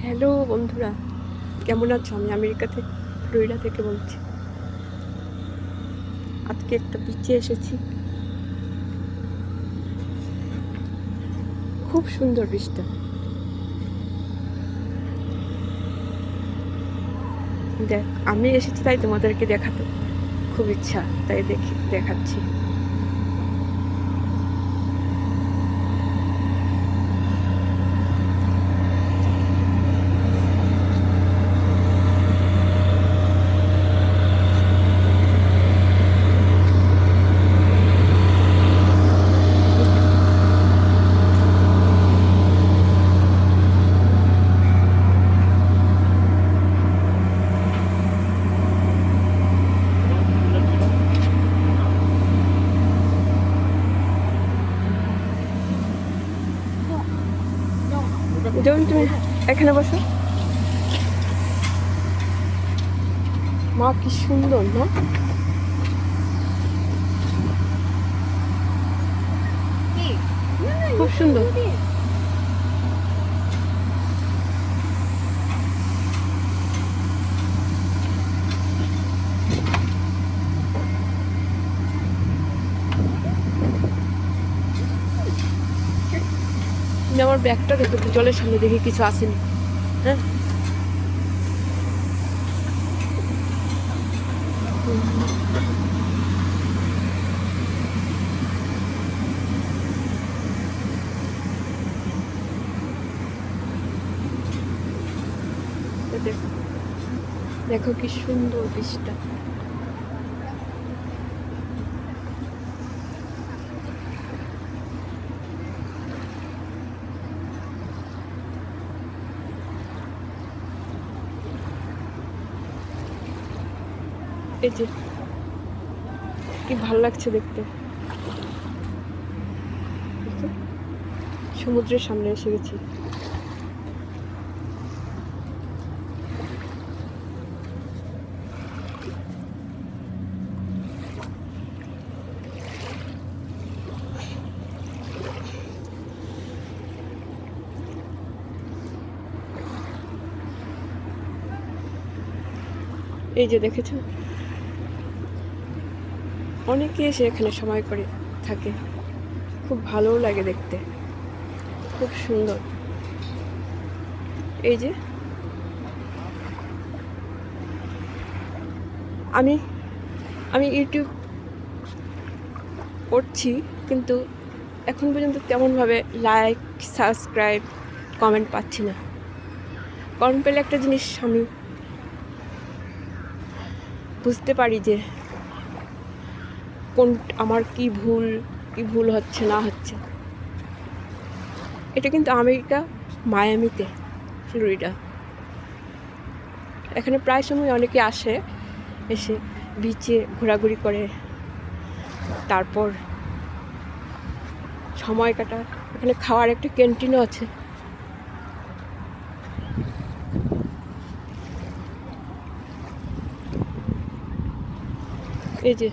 Hello বন্ধুরা, কেমন আছো? আমি আমেরিকা থেকে, ফ্লোরিডা থেকে বলছি। আজকে একটা বিচে এসেছি। খুব সুন্দর বিচটা। দেখ, আমি এসেছি তাই তোমাদেরকে দেখাতে খুব ইচ্ছা, তাই দেখাচ্ছি। যেমন তুমি এখানে বসো। মা, কি সুন্দর না? খুব সুন্দর। আমার ব্যাগটা দেখো তো, জলের সামনে দেখি কিছু আসেনি। হ্যাঁ, দেখো দেখো কি সুন্দর বীজটা। এই যে কি ভালো লাগছে দেখতে। সমুদ্রের সামনে এসে গেছি। এই যে দেখেছো, অনেকে এসে এখানে সময় করে থাকে। খুব ভালোও লাগে দেখতে, খুব সুন্দর। এই যে আমি আমি ইউটিউব করছি, কিন্তু এখন পর্যন্ত তেমনভাবে লাইক, সাবস্ক্রাইব, কমেন্ট পাচ্ছি না। কমেন্ট পেলে একটা জিনিস আমি বুঝতে পারি যে কোন আমার কি ভুল হচ্ছে না হচ্ছে। এটা কিন্তু আমেরিকা, মায়ামিতে, ফ্লোরিডা। এখানে প্রায় সময় অনেকে আসে, এসে বিচে ঘোরাঘুরি করে, তারপর সময় কাটায়। এখানে খাওয়ার একটা ক্যান্টিনও আছে। এই যে